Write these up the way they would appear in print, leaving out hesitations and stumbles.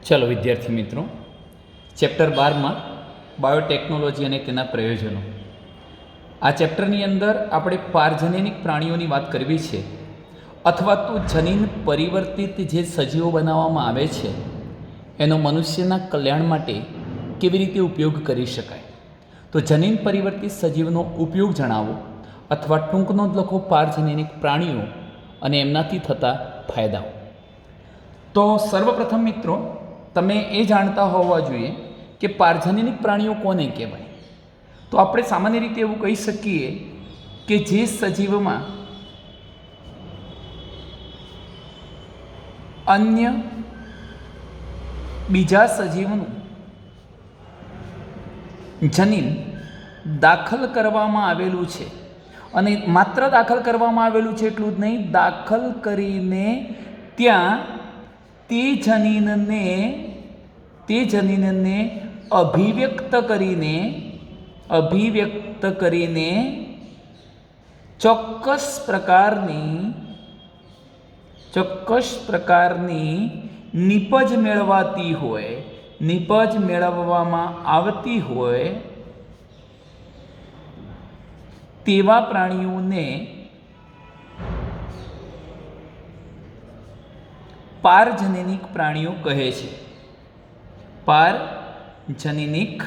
ચલો વિદ્યાર્થી મિત્રો, ચેપ્ટર 12માં બાયોટેકનોલોજી અને તેના પ્રયોજનો. આ ચેપ્ટરની અંદર આપણે પારજનનિક પ્રાણીઓની વાત કરવી છે, અથવા તો જનીન પરિવર્તિત જે સજીવો બનાવવામાં આવે છે એનો મનુષ્યના કલ્યાણ માટે કેવી રીતે ઉપયોગ કરી શકાય. તો જનીન પરિવર્તિત સજીવનો ઉપયોગ જણાવો, અથવા ટૂંક નોંધ લખો પારજનનિક પ્રાણીઓ અને એમનાથી થતા ફાયદાઓ. તો સર્વપ્રથમ મિત્રો, તમે એ જાણતા હોવા જોઈએ કે પારજનનિક પ્રાણીઓ કોને કહેવાય. તો આપણે સામાન્ય રીતે એવું કહી શકીએ કે જે સજીવમાં અન્ય બીજા સજીવનું જનીન દાખલ કરવામાં આવેલું છે, અને માત્ર દાખલ કરવામાં આવેલું છે એટલું જ નહીં, દાખલ કરીને ત્યાં તે જનીનને અભિવ્યક્ત કરીને ચોક્કસ પ્રકારની નીપજ મેળવવામાં આવતી હોય તેવા પ્રાણીઓને પારજનનિક પ્રાણીઓ કહે છે. પારજનનિક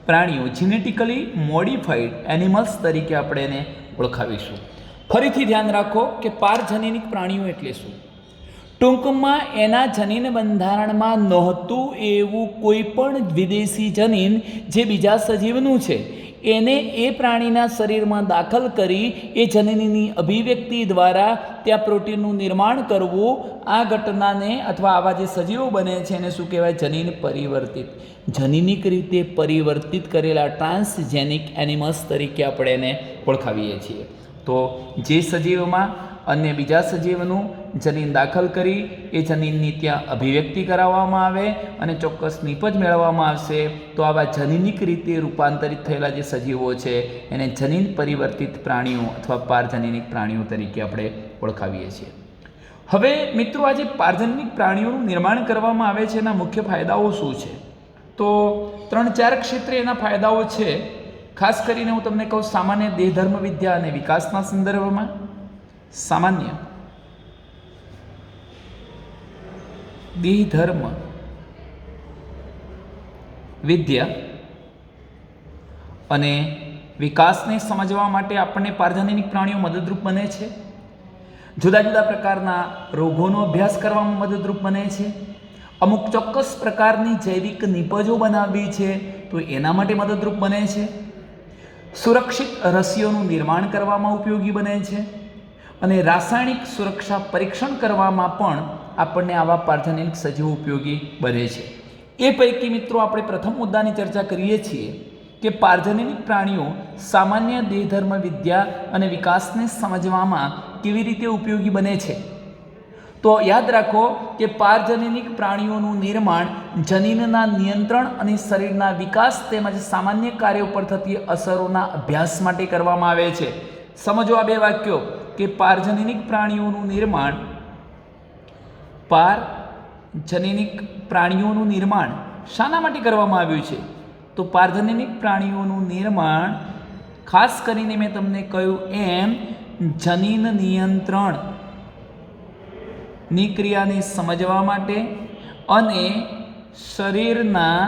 પ્રાણીઓ, જીનેટિકલી મોડિફાઈડ એનિમલ્સ તરીકે આપણે એને ઓળખાવીશું. ફરીથી ધ્યાન રાખો કે પારજનનિક પ્રાણીઓ એટલે શું. ટૂંકમાં એના જનીન બંધારણમાં નહોતું એવું કોઈ પણ વિદેશી જનીન જે બીજા સજીવનું છે એને એ પ્રાણીના શરીરમાં દાખલ કરી એ જનીનની અભિવ્યક્તિ દ્વારા ત્યાં પ્રોટીનનું નિર્માણ કરવું, આ ઘટનાને અથવા આવા જે સજીવો બને છે એને શું કહેવાય? જનીન પરિવર્તિત. જનીનિક રીતે પરિવર્તિત કરેલા ટ્રાન્સજેનિક એનિમલ્સ તરીકે આપણે એને ઓળખાવીએ છીએ. તો જે સજીવમાં અન્ય બીજા સજીવનું જનીન દાખલ કરી એ જનીનની ત્યાં અભિવ્યક્તિ કરાવવામાં આવે અને ચોક્કસ નીપજ મેળવવામાં આવશે, તો આવા જનીનિક રીતે રૂપાંતરિત થયેલા જે સજીવો છે એને જનીન પરિવર્તિત પ્રાણીઓ અથવા પારજનનિક પ્રાણીઓ તરીકે આપણે ઓળખાવીએ છીએ. હવે મિત્રો, આ જે પારજનનિક પ્રાણીઓનું નિર્માણ કરવામાં આવે છે એના મુખ્ય ફાયદાઓ શું છે? તો 3-4 ક્ષેત્રે એના ફાયદાઓ છે. ખાસ કરીને હું તમને કહું, સામાન્ય દેહધર્મ વિદ્યા અને વિકાસના સંદર્ભમાં, સામાન્ય દેહધર્મ વિદ્યા અને વિકાસને સમજવા માટે આપણને પારજનનિક પ્રાણીઓ મદદરૂપ બને છે. જુદા જુદા પ્રકારના રોગોનો અભ્યાસ કરવામાં મદદરૂપ બને છે. અમુક ચોક્કસ પ્રકારની જૈવિક નિપજો બનાવવી છે તો એના માટે મદદરૂપ બને છે. સુરક્ષિત રસીઓનું નિર્માણ કરવામાં ઉપયોગી બને છે, અને રાસાયણિક સુરક્ષા પરીક્ષણ કરવામાં પણ આપણને આવા પારજનનિક સજીવો ઉપયોગી બને છે. એ પૈકી મિત્રો આપણે પ્રથમ મુદ્દાની ચર્ચા કરીએ છીએ કે પારજનનિક પ્રાણીઓ સામાન્ય દેહધર્મ વિદ્યા અને વિકાસને સમજવામાં કેવી રીતે ઉપયોગી બને છે. તો યાદ રાખો કે પારજનનિક પ્રાણીઓનું નિર્માણ જનીનના નિયંત્રણ અને શરીરના વિકાસ તેમજ સામાન્ય કાર્યો પર થતી અસરોના અભ્યાસ માટે કરવામાં આવે છે. સમજો આ બે વાક્યો કે પારજનનિક પ્રાણીઓનું નિર્માણ શાના માટે કરવામાં આવ્યું છે? તો પારજનનિક પ્રાણીઓનું નિર્માણ ખાસ કરીને મેં તમને કહ્યું એમ જનીન નિયંત્રણની ક્રિયાને સમજવા માટે અને શરીરના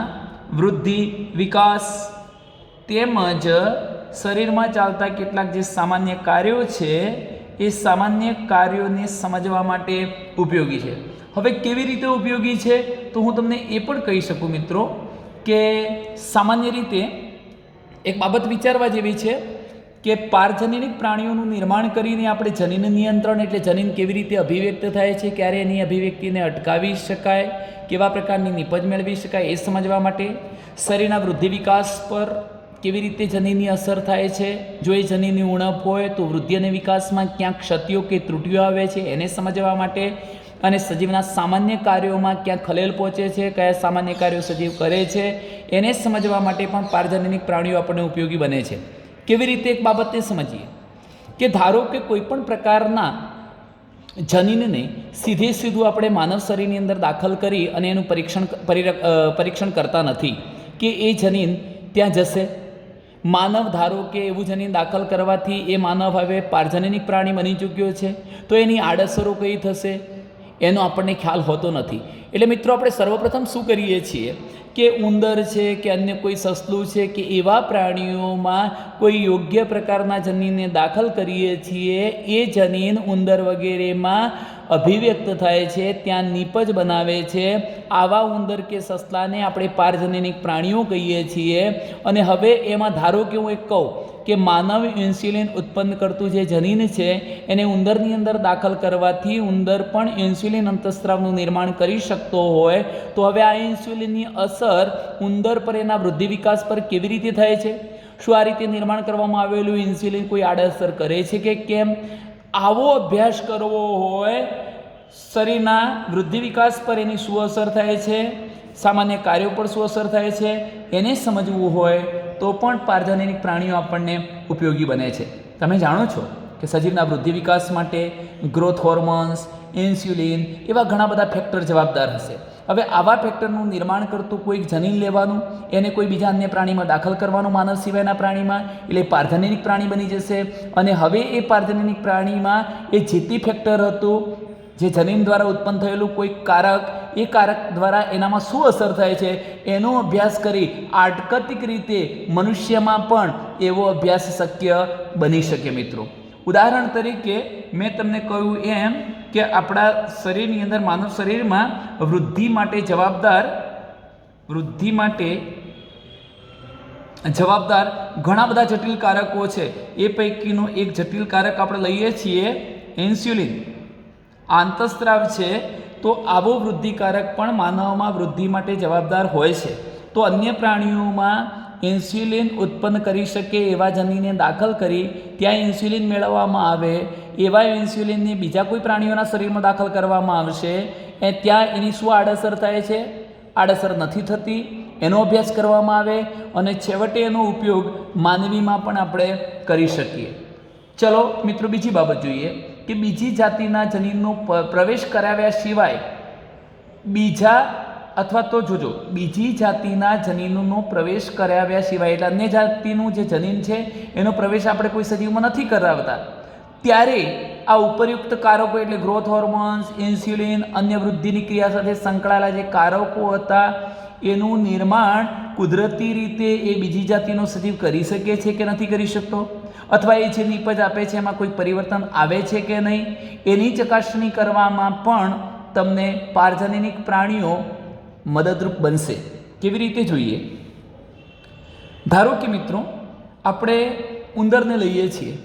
વૃદ્ધિ, વિકાસ તેમજ શરીરમાં ચાલતા કેટલાક જે સામાન્ય કાર્યો છે એ સામાન્ય કાર્યોને સમજવા માટે ઉપયોગી છે. હવે કેવી રીતે ઉપયોગી છે? તો હું તમને એ પણ કહી શકું મિત્રો કે સામાન્ય રીતે એક બાબત વિચારવા જેવી છે કે પારજનનિક પ્રાણીઓનું નિર્માણ કરીને આપણે જનીન નિયંત્રણ એટલે જનીન કેવી રીતે અભિવ્યક્ત થાય છે, ક્યારે એની અભિવ્યક્તિને અટકાવી શકાય, કેવા પ્રકારની નિપજ મેળવી શકાય એ સમજવા માટે, શરીરના વૃદ્ધિ વિકાસ પર કેવી રીતે જનીનની અસર થાય છે, જો એ જનીનની ઉણપ હોય તો વૃદ્ધિ અને વિકાસમાં ક્યાંક ક્ષતિઓ કે ત્રુટીઓ આવે છે એને સમજવા માટે, અને સજીવના સામાન્ય કાર્યોમાં ક્યાં ખલેલ પહોંચે છે, કયા સામાન્ય કાર્યો સજીવ કરે છે એને સમજવા માટે પણ પારજનનિક પ્રાણીઓ આપણને ઉપયોગી બને છે. કેવી રીતે? એક બાબતને સમજીએ કે ધારો કે કોઈ પણ પ્રકારના જનીનને સીધે સીધું આપણે માનવ શરીરની અંદર દાખલ કરી અને એનું પરીક્ષણ કરતા નથી કે એ જનીન ત્યાં જશે. માનવ ધારો કે એવું જનીન દાખલ કરવાથી એ માનવ હવે પારજનનિક પ્રાણી બની ચૂક્યો છે, તો એની આડઅસરો કઈ થશે એનો આપણને ખ્યાલ હોતો નથી. એટલે મિત્રો આપણે સર્વપ્રથમ શું કરીએ છીએ કે ઉંદર છે કે અન્ય કોઈ સસલું છે કે એવા પ્રાણીઓમાં કોઈ યોગ્ય પ્રકારના જનીનને દાખલ કરીએ છીએ. એ જનીન ઉંદર વગેરેમાં અભિવ્યક્ત થાય છે, ત્યાં નીપજ બનાવે છે. આવા ઉંદર કે સસલાને આપણે પારજનનિક પ્રાણીઓ કહીએ છીએ. અને હવે એમાં ધારો કે હું એક કહું કે માનવ ઇન્સ્યુલિન ઉત્પન્ન કરતું જે જનીન છે એને ઉંદરની અંદર દાખલ કરવાથી ઉંદર પણ ઇન્સ્યુલિન અંતઃસ્ત્રાવનું નિર્માણ કરી શકતો હોય, તો હવે આ ઇન્સ્યુલિનની અસર ઉંદર પર એના વૃદ્ધિ વિકાસ પર કેવી રીતે થાય છે? શું આ રીતે નિર્માણ કરવામાં આવેલું ઇન્સ્યુલિન કોઈ આડઅસર કરે છે કે કેમ? આવો અભ્યાસ કરવો હોય, શરીરના વૃદ્ધિ વિકાસ પર એની શું અસર થાય છે, સામાન્ય કાર્યો પર શું અસર થાય છે, એને સમજવું હોય તો પણ પારજનનિક પ્રાણીઓ આપણને ઉપયોગી બને છે. તમે જાણો છો કે સજીવના વૃદ્ધિ વિકાસ માટે ગ્રોથ હોર્મોન્સ, ઇન્સ્યુલિન એવા ઘણા બધા ફેક્ટર જવાબદાર હશે. હવે આવા ફેક્ટરનું નિર્માણ કરતું કોઈક જનીન લેવાનું, એને કોઈ બીજા અન્ય પ્રાણીમાં દાખલ કરવાનું, માનવ સિવાયના પ્રાણીમાં, એટલે પારજનનિક પ્રાણી બની જશે. અને હવે એ પારજનનિક પ્રાણીમાં એ જે તે ફેક્ટર હતું જે જનીન દ્વારા ઉત્પન્ન થયેલું કોઈ કારક, એ કારક દ્વારા એનામાં શું અસર થાય છે એનો અભ્યાસ કરી આટકતિક રીતે મનુષ્યમાં પણ એવો અભ્યાસ શક્ય બની શકે. મિત્રો ઉદાહરણ તરીકે મેં તમને કહ્યું એમ કે આપણા શરીરની અંદર, માનવ શરીરમાં વૃદ્ધિ માટે જવાબદાર ઘણા બધા જટિલ કારકો છે. એ પૈકીનું એક જટિલ કારક આપણે લઈએ છીએ ઇન્સ્યુલિન, આંતઃસ્ત્રાવ છે. તો આવો વૃદ્ધિકારક પણ માનવમાં વૃદ્ધિ માટે જવાબદાર હોય છે. તો અન્ય પ્રાણીઓમાં ઇન્સ્યુલિન ઉત્પન્ન કરી શકે એવા જનીનને દાખલ કરી ત્યાં ઇન્સ્યુલિન મેળવવામાં આવે. એવા ઇન્સ્યુલિનને બીજા કોઈ પ્રાણીઓના શરીરમાં દાખલ કરવામાં આવશે, ત્યાં એની શું આડઅસર થાય છે, આડઅસર નથી થતી, એનો અભ્યાસ કરવામાં આવે અને છેવટે એનો ઉપયોગ માનવીમાં પણ આપણે કરી શકીએ. ચલો મિત્રો બીજી બાબત જોઈએ કે બીજી જાતિના જનીનનો પ્રવેશ કરાવ્યા સિવાય બીજી જાતિના જનીનનો પ્રવેશ કરાવ્યા સિવાય, એટલે અન્ય જાતિનું જે જનીન છે એનો પ્રવેશ આપણે કોઈ સજીવમાં નથી કરાવતા, ત્યારે આ ઉપરયુક્ત કારકો એટલે ગ્રોથ હોર્મોન્સ, ઇન્સ્યુલિન, અન્ય વૃદ્ધિની ક્રિયા સાથે સંકળાયેલા જે કારકો હતા એનું નિર્માણ કુદરતી રીતે એ બીજી જાતિનો સજીવ કરી શકે છે કે નથી કરી શકતો, અથવા એ જે નીપજ આપે છે એમાં કોઈ પરિવર્તન આવે છે કે નહીં, એની ચકાસણી કરવામાં પણ તમને પારજનનિક પ્રાણીઓ મદદરૂપ બનશે. કેવી રીતે જોઈએ? ધારો કે મિત્રો આપણે ઉંદરને લઈએ છીએ.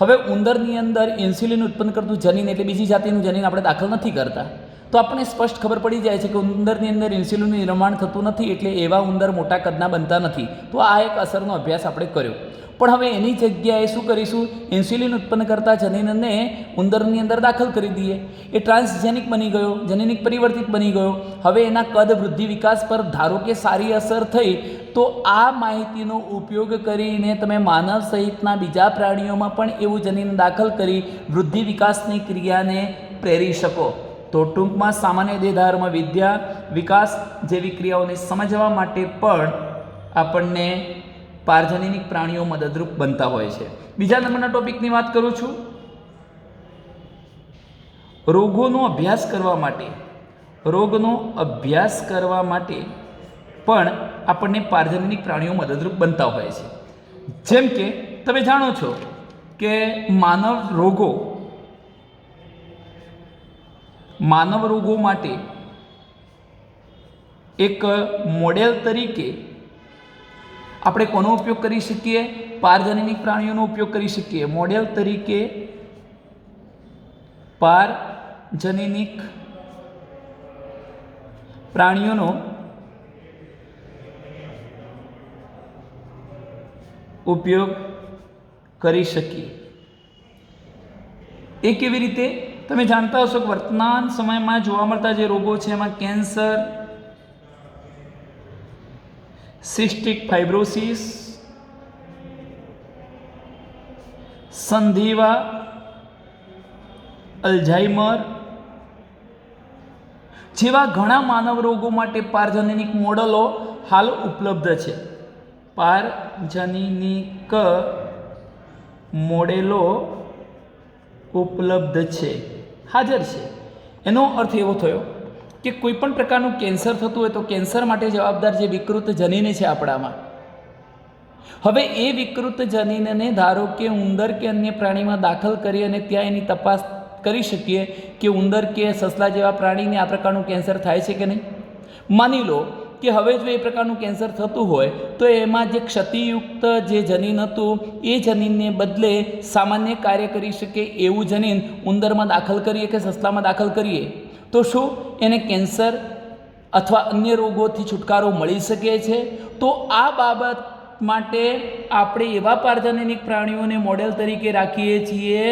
હવે ઉંદરની અંદર ઇન્સ્યુલિન ઉત્પન્ન કરતું જનીન એટલે બીજી જાતિનું જનીન આપણે દાખલ નથી કરતા, તો આપણને સ્પષ્ટ ખબર પડી જાય છે કે ઉંદરની અંદર ઇન્સ્યુલિનનું નિર્માણ થતું નથી, એટલે એવા ઉંદર મોટા કદના બનતા નથી. તો આ એક અસરનો અભ્યાસ આપણે કર્યો. પણ હવે એની જગ્યાએ શું કરીશું? ઇન્સ્યુલિન ઉત્પન્ન કરતા જનીનને ઉંદરની અંદર દાખલ કરી દઈએ. એ ટ્રાન્સજેનિક બની ગયો, જનીનિક પરિવર્તિત બની ગયો. હવે એના કદ, વૃદ્ધિ, વિકાસ પર ધારો કે સારી અસર થઈ, તો આ માહિતીનો ઉપયોગ કરીને તમે માનવ સહિતના બીજા પ્રાણીઓમાં પણ એવું જનીન દાખલ કરી વૃદ્ધિ વિકાસની ક્રિયાને પ્રેરી શકો. તો ટૂંકમાં સામાન્ય દેહધાર્મ વિદ્યા, વિકાસ જેવી ક્રિયાઓને સમજવા માટે પણ આપણને પારજનનિક પ્રાણીઓ મદદરૂપ બનતા હોય છે. બીજા નંબરના ટોપિકની વાત કરું છું. રોગનો અભ્યાસ કરવા માટે પણ આપણને પારજનનિક પ્રાણીઓ મદદરૂપ બનતા હોય છે. જેમ કે તમે જાણો છો કે માનવ રોગો માટે એક મોડેલ તરીકે આપણે કોનો ઉપયોગ કરી શકીએ? પારજનનિક પ્રાણીઓનો ઉપયોગ કરી શકીએ. મોડેલ તરીકે પારજનનિક પ્રાણીઓનો ઉપયોગ કરી શકીએ. એ કેવી રીતે? તમે જાણતા હશો કે વર્તમાન સમયમાં જોવા મળતા જે રોગો છે એમાં કેન્સર, સિસ્ટિક ફાઇબ્રોસિસ, સંધિવા અલ્ઝાઇમર જેવા ઘણા માનવ રોગો માટે પારજનીનિક મોડેલો હાલ ઉપલબ્ધ છે. પારજનીનિક મોડેલો ઉપલબ્ધ છે, હાજર છે. એનો અર્થ એવો થયો કે કોઈ પણ પ્રકારનું કેન્સર થતું હોય તો કેન્સર માટે જવાબદાર જે વિકૃત જનીન છે આપણામાં, હવે એ વિકૃત જનીનને ધારો કે ઉંદર કે અન્ય પ્રાણીમાં દાખલ કરી અને ત્યાં એની તપાસ કરી શકીએ કે ઉંદર કે સસલા જેવા પ્રાણીને આ પ્રકારનું કેન્સર થાય છે કે નહીં. માની લો કે હવે જો એ પ્રકારનું કેન્સર થતું હોય તો એમાં જે ક્ષતિયુક્ત જે જનીન હતું એ જનીનને બદલે સામાન્ય કાર્ય કરી શકે એવું જનીન ઉંદરમાં દાખલ કરીએ કે સસલામાં દાખલ કરીએ તો શું એને કેન્સર અથવા અન્ય રોગોથી છુટકારો મળી શકે છે? તો આ બાબત માટે આપણે એવા પારજનીનિક પ્રાણીઓને મોડેલ તરીકે રાખીએ છીએ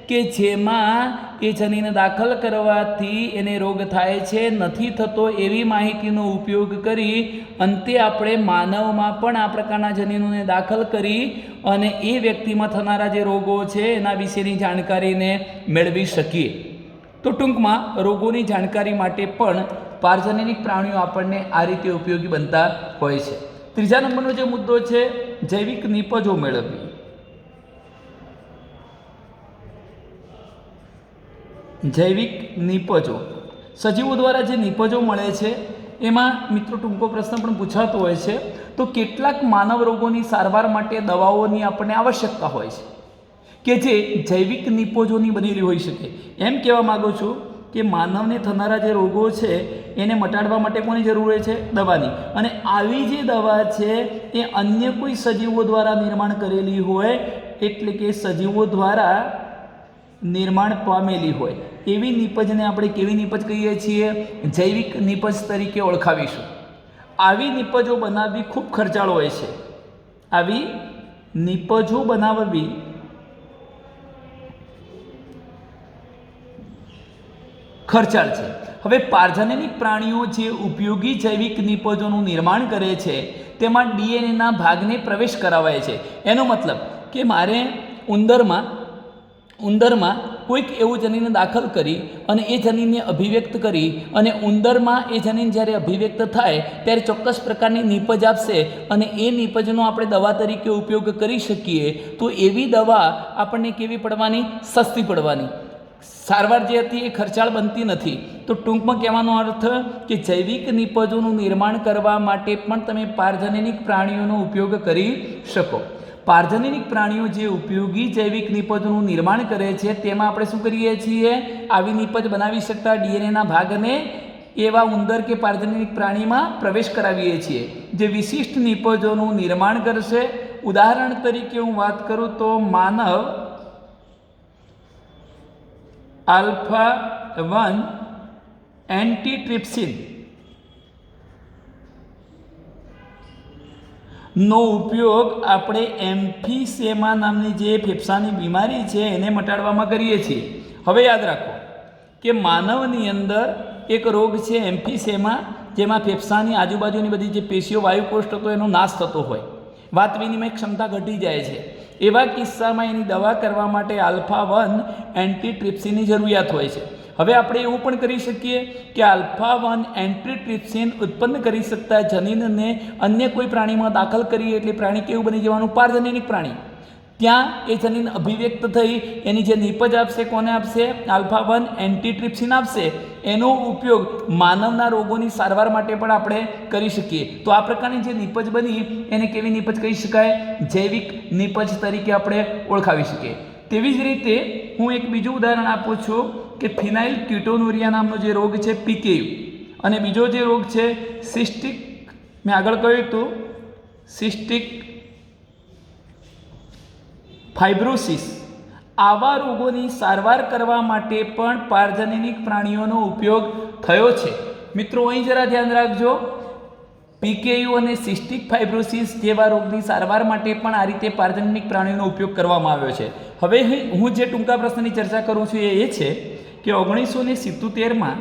કે જેમાં એ જનીન દાખલ કરવાથી એને રોગ થાય છે, નથી થતો એવી માહિતીનો ઉપયોગ કરી અંતે આપણે માનવમાં પણ આ પ્રકારના જનીનોને દાખલ કરી અને એ વ્યક્તિમાં થનારા જે રોગો છે એના વિશેની જાણકારીને મેળવી શકીએ. તો ટૂંકમાં રોગોની જાણકારી માટે પણ પારજનીનિક પ્રાણીઓ આપણને આ રીતે ઉપયોગી બનતા હોય છે. ત્રીજા નંબરનો જે મુદ્દો છે જૈવિક નિપજો મેળવવી. જૈવિક નિપજો, સજીવો દ્વારા જે નિપજો મળે છે એમાં મિત્રો ટૂંકો પ્રશ્ન પણ પૂછાતો હોય છે. તો કેટલાક માનવ રોગોની સારવાર માટે દવાઓની આપણને આવશ્યકતા હોય છે કે જે જૈવિક નિપજોની બનેલી હોઈ શકે. એમ કહેવા માગું છું કે માનવને થનારા જે રોગો છે એને મટાડવા માટે કોની જરૂર હોય છે? દવાની. અને આવી જે દવા છે એ અન્ય કોઈ સજીવો દ્વારા નિર્માણ કરેલી હોય, એટલે કે સજીવો દ્વારા નિર્માણ પામેલી હોય એવી નિપજને આપણે કેવી નિપજ કહીએ છીએ? જૈવિક નિપજ તરીકે ઓળખાવીશું. આવી નિપજો બનાવવી ખૂબ ખર્ચાળ હોય છે. આવી નિપજો બનાવવી ખર્ચાળ છે. હવે પારજનીનિક પ્રાણીઓ જે ઉપયોગી જૈવિક નિપજોનું નિર્માણ કરે છે તેમાં ડીએનએના ભાગને પ્રવેશ કરાવાય છે. એનો મતલબ કે મારે ઉંદરમાં કોઈક એવું જનીન દાખલ કરી અને એ જનીનને અભિવ્યક્ત કરી અને ઉંદરમાં એ જનીન જ્યારે અભિવ્યક્ત થાય ત્યારે ચોક્કસ પ્રકારની નિપજ આપશે અને એ નિપજનો આપણે દવા તરીકે ઉપયોગ કરી શકીએ. તો એવી દવા આપણને કેવી પડવાની? સસ્તી પડવાની. સારવાર જે હતી એ ખર્ચાળ બનતી નથી. તો ટૂંકમાં કહેવાનો અર્થ કે જૈવિક નિપજોનું નિર્માણ કરવા માટે પણ તમે પારજનીનિક પ્રાણીઓનો ઉપયોગ કરી શકો. પારજનીનિક પ્રાણીઓ જે ઉપયોગી જૈવિક નિપજોનું નિર્માણ કરે છે તેમાં આપણે શું કરીએ છીએ? આવી નિપજ બનાવી શકતા ડીએનએના ભાગને એવા ઉંદર કે પારજનીનિક પ્રાણીમાં પ્રવેશ કરાવીએ છીએ જે વિશિષ્ટ નિપજોનું નિર્માણ કરશે. ઉદાહરણ તરીકે હું વાત કરું તો માનવ આલ્ફા-1 એન્ટીટ્રિપ્સિન નો ઉપયોગ આપણે એમ્ફીસેમા નામની જે ફેફસાની બીમારી છે એને મટાડવામાં કરીએ છીએ. હવે યાદ રાખો કે માનવની અંદર એક રોગ છે એમ્ફીસેમા, જેમાં ફેફસાની આજુબાજુની બધી જે પેશીઓ વાયુકોષ્ઠ હતો એનો નાશ થતો હોય, વાત વિનિમય ક્ષમતા ઘટી જાય છે. એવા કિસ્સામાં એની દવા કરવા માટે આલ્ફા-1 એન્ટીટ્રિપ્સિનની જરૂરિયાત હોય છે. હવે આપણે એવું પણ કરી શકીએ કે આલ્ફા-1 એન્ટીટ્રિપ્સિન ઉત્પન્ન કરી શકતા જનીનને અન્ય કોઈ પ્રાણીમાં દાખલ કરીએ એટલે પ્રાણી કેવું બની જવાનું? પારજનીનિક પ્રાણી. ત્યાં એ જનીન અભિવ્યક્ત થઈ એની જે નિપજ આપશે કોને આપશે? આલ્ફા-1 એન્ટીટ્રિપ્સિન આપશે. એનો ઉપયોગ માનવના રોગોની સારવાર માટે પણ આપણે કરી શકીએ. તો આ પ્રકારની જે નિપજ બની એને કેવી નિપજ કહી શકાય? જૈવિક નિપજ તરીકે આપણે ઓળખાવી શકીએ. તેવી જ રીતે હું એક બીજું ઉદાહરણ આપું છું કે ફિનાઇલ ક્યુટોનુરિયા નામનો જે રોગ છે પીકેયુ, અને બીજો જે રોગ છે સિસ્ટિક, મેં આગળ કહ્યું હતું સિસ્ટિક ફાઇબ્રોસિસ. આવા રોગોની સારવાર કરવા માટે પણ પારજનીનિક પ્રાણીઓનો ઉપયોગ થયો છે. મિત્રો અહીં જરા ધ્યાન રાખજો, પીકેયુ અને સિસ્ટિક ફાઇબ્રોસિસ જેવા રોગની સારવાર માટે પણ આ રીતે પારજનીનિક પ્રાણીઓનો ઉપયોગ કરવામાં આવ્યો છે. હવે હું જે ટૂંકા પ્રશ્નની ચર્ચા કરું છું એ છે કે 1977માં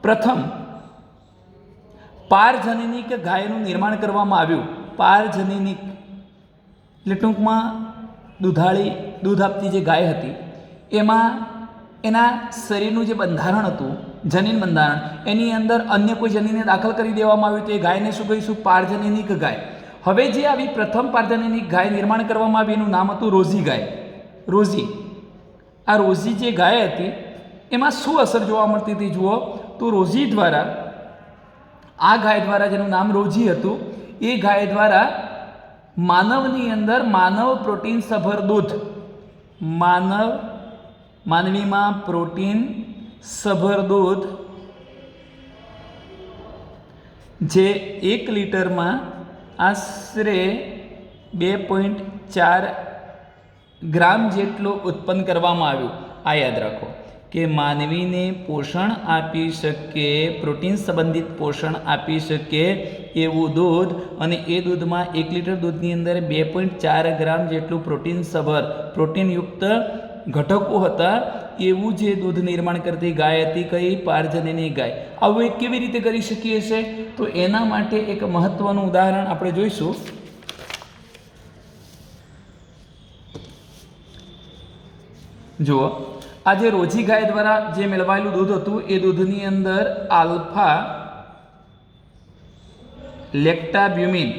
પ્રથમ પારજનીનિક ગાયનું નિર્માણ કરવામાં આવ્યું. પારજનીનિક એટલે ટૂંકમાં દૂધાળી, દૂધ આપતી જે ગાય હતી એમાં એના શરીરનું જે બંધારણ હતું, જનીન બંધારણ, એની અંદર અન્ય કોઈ જનીનને દાખલ કરી દેવામાં આવ્યું તો એ ગાયને શું કહીશું? પારજનનિક ગાય. હવે જે આવી પ્રથમ પારજનનિક ગાય નિર્માણ કરવામાં આવી એનું નામ હતું રોઝી ગાય. રોઝી, આ રોઝી જે ગાય હતી એમાં શું અસર જોવા મળતી હતી જુઓ તો રોઝી દ્વારા, આ ગાય દ્વારા જેનું નામ રોઝી હતું, એ ગાય દ્વારા માનવની અંદર માનવ પ્રોટીન સભર દૂધ, માનવીમાં પ્રોટીન સભર દૂધ જે 1 લીટરમાં આશરે 2.4 ગ્રામ જેટલું ઉત્પન્ન કરવામાં આવ્યું. આ યાદ રાખો કે માનવીને પોષણ આપી શકે, પ્રોટીન સંબંધિત પોષણ આપી શકે એવું દૂધ, અને એ દૂધમાં 1 લીટર દૂધની અંદર 2.4 ગ્રામ જેટલું પ્રોટીન સભર, પ્રોટીનયુક્ત ઘટકો હતા, એવું જે દૂધ નિર્માણ કરતી ગાય હતી કઈ? પારજનની ગાય. આવું એ કેવી રીતે કરી શકીએ છે? તો એના માટે એક મહત્વનું ઉદાહરણ આપણે જોઈશું. જુઓ, આ જે રોઝી ગાય દ્વારા જે મેળવાયેલું દૂધ હતું એ દૂધની અંદર આલ્ફા લેક્ટાબ્યુમિન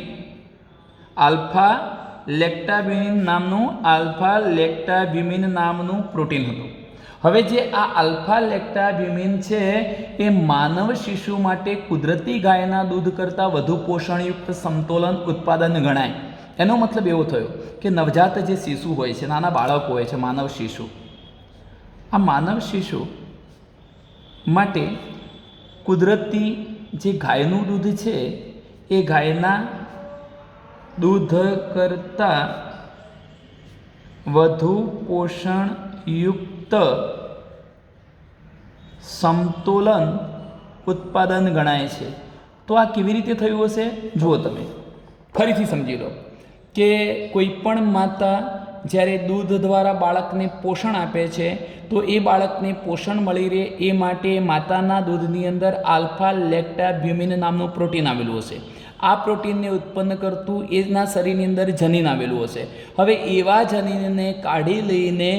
નામનું પ્રોટીન હતું. હવે જે આ આલ્ફા લેક્ટાબ્યુમિન છે એ માનવ શિશુ માટે કુદરતી ગાયના દૂધ કરતાં વધુ પોષણયુક્ત સમતોલન ઉત્પાદન ગણાય. એનો મતલબ એવો થયો કે નવજાત જે શિશુ હોય છે, નાના બાળકો હોય છે, માનવ શિશુ, આ માનવ શિશુ માટે કુદરતી જે ગાયનું દૂધ છે એ ગાયના દૂધ કરતાં વધુ પોષણયુક્ત સમતોલન ઉત્પાદન ગણાય છે. તો આ કેવી રીતે થયું હશે? જુઓ, તમે ફરીથી સમજી લો કે કોઈ પણ માતા જ્યારે દૂધ દ્વારા બાળકને પોષણ આપે છે તો એ બાળકને પોષણ મળી રહે એ માટે માતાના દૂધની અંદર આલ્ફા લેક્ટાબ્યુમિન નામનું પ્રોટીન આવેલું હશે. આ પ્રોટીનને ઉત્પન્ન કરતું એના શરીરની અંદર જનીન આવેલું હશે. હવે એવા જનીનને કાઢી લઈને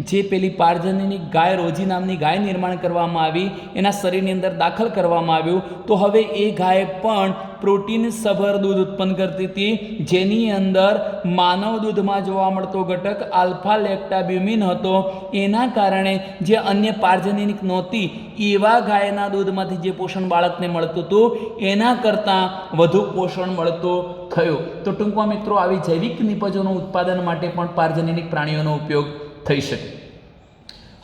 જે પેલી પારજનની ગાય, રોઝી નામની ગાય નિર્માણ કરવામાં આવી, એના શરીરની અંદર દાખલ કરવામાં આવ્યું, તો હવે એ ગાય પણ પ્રોટીન સભર દૂધ ઉત્પન્ન કરતી હતી, જેની અંદર માનવ દૂધમાં જોવા મળતો ઘટક આલ્ફા લેક્ટાબ્યુમિન હતો. એના કારણે જે અન્ય પારજનનિક નહોતી એવા ગાયના દૂધમાંથી જે પોષણ બાળકને મળતું હતું એના કરતાં વધુ પોષણ મળતું થયું. તો ટૂંકમાં મિત્રો, આવી જૈવિક નિપજોનું ઉત્પાદન માટે પણ પારજનનિક પ્રાણીઓનો ઉપયોગ થઈ શકે.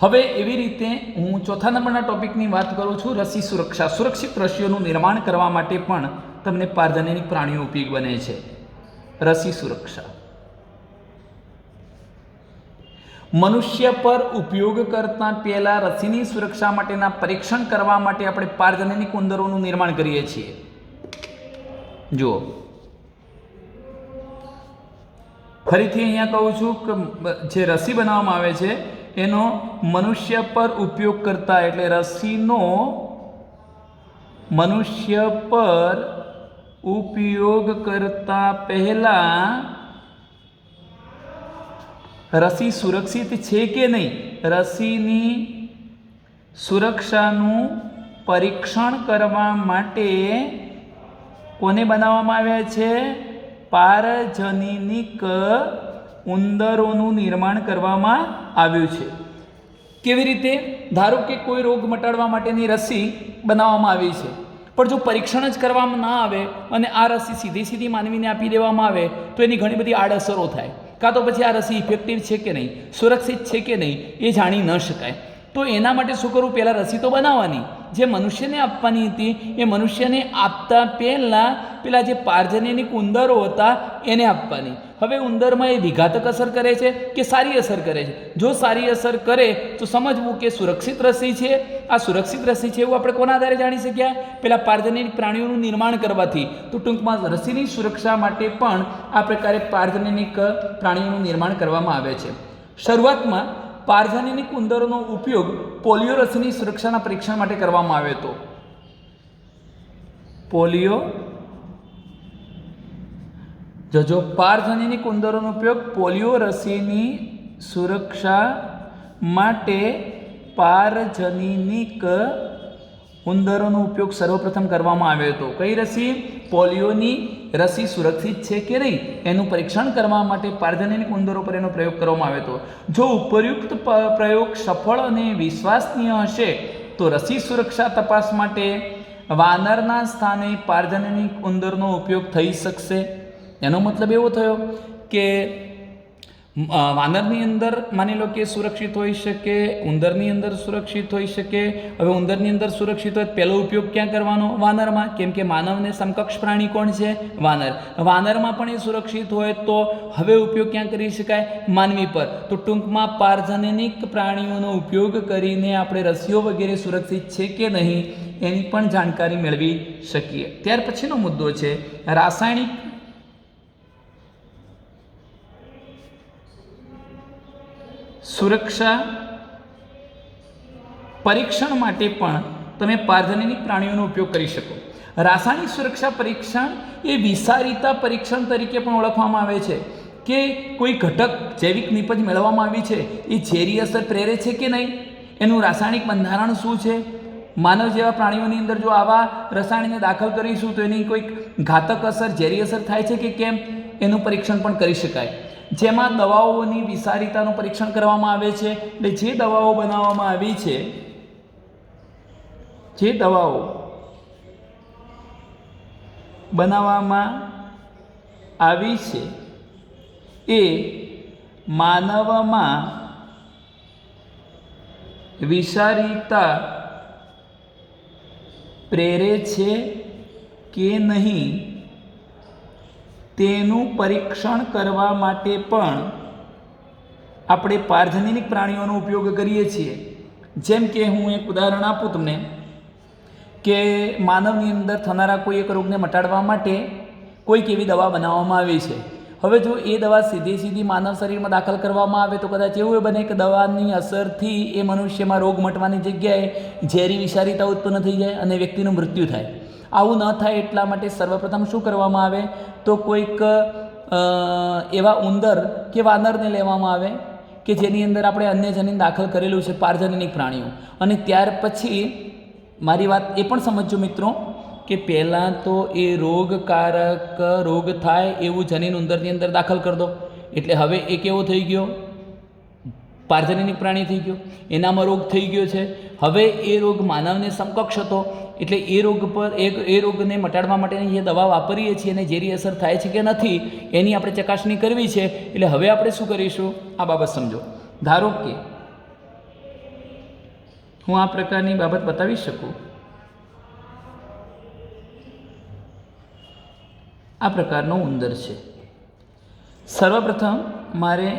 હવે એવી રીતે હું ચોથા નંબરના ટોપિકની વાત કરું છું, રસી સુરક્ષા. સુરક્ષિત રસીઓનું નિર્માણ કરવા માટે પણ તમને પારજનનિક પ્રાણીઓ ઉપયોગ બને છે. રસી સુરક્ષા. મનુષ્ય પર ઉપયોગ કરતા પહેલા રસીની સુરક્ષા માટેના પરીક્ષણ કરવા માટે આપણે પારજનનિક ઉંદરોનું નિર્માણ કરીએ છીએ. જુઓ, ફરીથી અહીંયા કહું છું કે જે રસી બનાવવામાં આવે છે એનો મનુષ્ય પર ઉપયોગ કરતા, એટલે રસીનો મનુષ્ય પર ઉપયોગ કરતા પહેલા રસી સુરક્ષિત છે કે નહીં, રસીની સુરક્ષાનું પરીક્ષણ કરવા માટે કોને બનાવવામાં આવ્યા છે? પારજનનિક ઉંદરોનું નિર્માણ કરવામાં આવ્યું છે. કેવી રીતે? ધારો કે કોઈ રોગ મટાડવા માટેની રસી બનાવવામાં આવી છે, પણ જો પરીક્ષણ જ કરવામાં ના આવે અને આ રસી સીધી માનવીને આપી દેવામાં આવે તો એની ઘણી બધી આડઅસરો થાય, કાં તો પછી આ રસી ઇફેક્ટિવ છે કે નહીં, સુરક્ષિત છે કે નહીં એ જાણી ન શકાય. તો એના માટે શું કરવું? પહેલાં રસી તો બનાવવાની, જે મનુષ્યને આપવાની હતી એ મનુષ્યને આપતા પહેલાં પેલા જે પારજનનિક ઉંદરો હતા એને આપવાની. હવે ઉંદરમાં એ વિઘાતક અસર કરે છે કે સારી અસર કરે છે? જો સારી અસર કરે તો સમજવું કે સુરક્ષિત રસી છે. આ સુરક્ષિત રસી છે એવું આપણે કોના આધારે જાણી શક્યા? પેલા પારજનનિક પ્રાણીઓનું નિર્માણ કરવાથી. તો ટૂંકમાં રસીની સુરક્ષા માટે પણ આ પ્રકારે પારજનનિક પ્રાણીઓનું નિર્માણ કરવામાં આવે છે. શરૂઆતમાં પારજનનિક ઉંદરોનો ઉપયોગ પોલિયો રસીની સુરક્ષાના પરીક્ષણ માટે કરવામાં આવ્યો હતો. પોલિયો જો પારજનનિક ઉંદરોનો ઉપયોગ પોલિયો રસીની સુરક્ષા માટે પારજનીનિક ઉંદરોનો ઉપયોગ સર્વપ્રથમ કરવામાં આવ્યો હતો. કઈ રસી? પોલિયોની રસી સુરક્ષિત છે કે નહીં એનું પરીક્ષણ કરવા માટે પારજનીનિક ઉંદરો પર એનો પ્રયોગ કરવામાં આવ્યો હતો. જો ઉપયુક્ત પ્રયોગ સફળ અને વિશ્વસનીય હશે તો રસી સુરક્ષા તપાસ માટે વાનરના સ્થાને પારજનીનિક ઉંદરનો ઉપયોગ થઈ શકશે. એનો મતલબ એવો થયો કે વાનરની અંદર માની લો કે સુરક્ષિત હોઈ શકે, ઉંદરની અંદર સુરક્ષિત હોઈ શકે. હવે ઉંદરની અંદર સુરક્ષિત હોય પહેલો ઉપયોગ ક્યાં કરવાનો? વાનરમાં, કેમ કે માનવને સમકક્ષ પ્રાણી કોણ છે? વાનર. વાનરમાં પણ એ સુરક્ષિત હોય તો હવે ઉપયોગ ક્યાં કરી શકાય? માનવી પર. તો ટૂંકમાં પારજનીનિક પ્રાણીઓનો ઉપયોગ કરીને આપણે રસીઓ વગેરે સુરક્ષિત છે કે નહીં એની પણ જાણકારી મેળવી શકીએ. ત્યાર પછીનો મુદ્દો છે રાસાયણિક સુરક્ષા પરીક્ષણ માટે પણ તમે પારજનીનિક પ્રાણીઓનો ઉપયોગ કરી શકો. રાસાયણિક સુરક્ષા પરીક્ષણ એ વિષારીતા પરીક્ષણ તરીકે પણ ઓળખવામાં આવે છે કે કોઈ ઘટક જૈવિક નિપજ મેળવવામાં આવી છે એ ઝેરી અસર પ્રેરે છે કે નહીં, એનું રાસાયણિક બંધારણ શું છે. માનવ જેવા પ્રાણીઓની અંદર જો આવા રસાયણને દાખલ કરીશું તો એની કોઈક ઘાતક અસર, ઝેરી અસર થાય છે કે કેમ એનું પરીક્ષણ પણ કરી શકાય. જેમાં દવાઓની વિષારીતાનું પરીક્ષણ કરવામાં આવે છે. એટલે જે દવાઓ બનાવવામાં આવી છે, જે દવાઓ બનાવવામાં આવી છે એ માનવમાં વિષારીતા પ્રેરે છે કે નહીં તેનું પરીક્ષણ કરવા માટે પણ આપણે પારજનીનિક પ્રાણીઓનો ઉપયોગ કરીએ છીએ. જેમ કે હું એક ઉદાહરણ આપું તમને કે માનવની અંદર થનારા કોઈ એક રોગને મટાડવા માટે કોઈક એવી દવા બનાવવામાં આવી છે. હવે જો એ દવા સીધી માનવ શરીરમાં દાખલ કરવામાં આવે તો કદાચ એવું બને કે દવાની અસરથી એ મનુષ્યમાં રોગ મટવાની જગ્યાએ ઝેરી વિષારીતા ઉત્પન્ન થઈ જાય અને વ્યક્તિનું મૃત્યુ થાય. આવું ન થાય એટલા માટે સર્વપ્રથમ શું કરવામાં આવે તો કોઈક એવા ઉંદર કે વાનરને લેવામાં આવે કે જેની અંદર આપણે અન્ય જનીન દાખલ કરેલું છે, પારજનીનિક પ્રાણીઓ. અને ત્યાર પછી મારી વાત એ પણ સમજજો મિત્રો કે પહેલાં તો એ રોગકારક રોગ થાય એવું જનીન ઉંદરની અંદર દાખલ કરી દો. એટલે હવે એ કેવો થઈ ગયો? પારજનીનિક પ્રાણી થઈ ગયો, એનામાં રોગ થઈ ગયો છે. હવે એ રોગ માનવને સમકક્ષ હતો એટલે એ રોગ પર એ રોગને મટાડવા માટેની જે દવા વાપરીએ છીએ અને ઝેરી અસર થાય છે કે નથી એની આપણે ચકાસણી કરવી છે. એટલે હવે આપણે શું કરીશું આ બાબત સમજો. ધારો કે હું આ પ્રકારની બાબત બતાવી શકું. આ પ્રકારનો ઉંદર છે. સર્વપ્રથમ મારે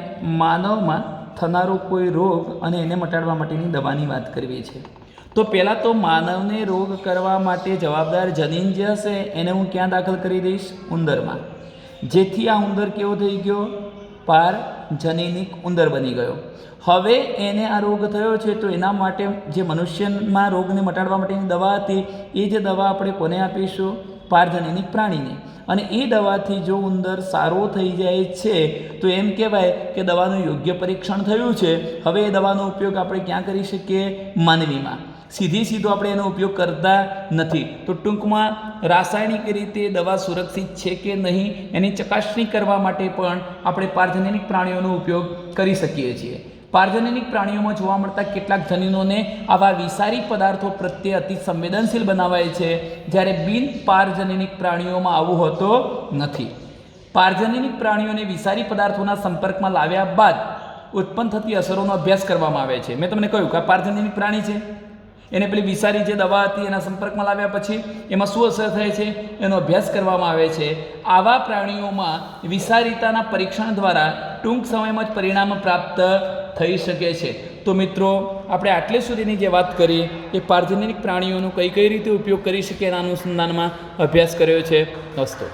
માનવમાં થનારો કોઈ રોગ અને એને મટાડવા માટેની દવાની વાત કરવી છે. તો પહેલાં તો માનવને રોગ કરવા માટે જવાબદાર જનીન જે હશે એને હું ક્યાં દાખલ કરી દઈશ? ઉંદરમાં. જેથી આ ઉંદર કેવો થઈ ગયો? પારજનીનિક ઉંદર બની ગયો. હવે એને આ રોગ થયો છે તો એના માટે જે મનુષ્યમાં રોગને મટાડવા માટેની દવા હતી એ જે દવા આપણે કોને આપીશું? પારજનીનિક પ્રાણીને. અને એ દવાથી જો ઉંદર સારો થઈ જાય છે તો એમ કહેવાય કે દવાનું યોગ્ય પરીક્ષણ થયું છે. હવે એ દવાનો ઉપયોગ આપણે ક્યાં કરી શકીએ? માનવીમાં. સીધો આપણે એનો ઉપયોગ કરતા નથી. તો ટૂંકમાં રાસાયણિક રીતે દવા સુરક્ષિત છે કે નહીં એની ચકાસણી કરવા માટે પણ આપણે પારજનીનિક પ્રાણીઓનો ઉપયોગ કરી શકીએ છીએ. પારજનીનિક પ્રાણીઓમાં જોવા મળતા કેટલાક જનીનોને આવા વિષારી પદાર્થો પ્રત્યે અતિ સંવેદનશીલ બનાવાય છે, જ્યારે બિન પારજનીનિક પ્રાણીઓમાં આવું હોતો નથી. પારજનીનિક પ્રાણીઓને વિષારી પદાર્થોના સંપર્કમાં લાવ્યા બાદ ઉત્પન્ન થતી અસરોનો અભ્યાસ કરવામાં આવે છે. મેં તમને કહ્યું કે આ પારજનીનિક પ્રાણી છે, એને પેલી વિષારી જે દવા હતી એના સંપર્કમાં લાવ્યા પછી એમાં શું અસર થાય છે એનો અભ્યાસ કરવામાં આવે છે. આવા પ્રાણીઓમાં વિષારીતાના પરીક્ષણ દ્વારા ટૂંક સમયમાં જ પરિણામ પ્રાપ્ત થઈ શકે છે. તો મિત્રો આપણે આટલે સુધીની જે વાત કરી એ પારજનીનિક પ્રાણીઓનો કઈ રીતે ઉપયોગ કરી શકીએ એના અનુસંધાનમાં અભ્યાસ કર્યો છે. અસ્તુ.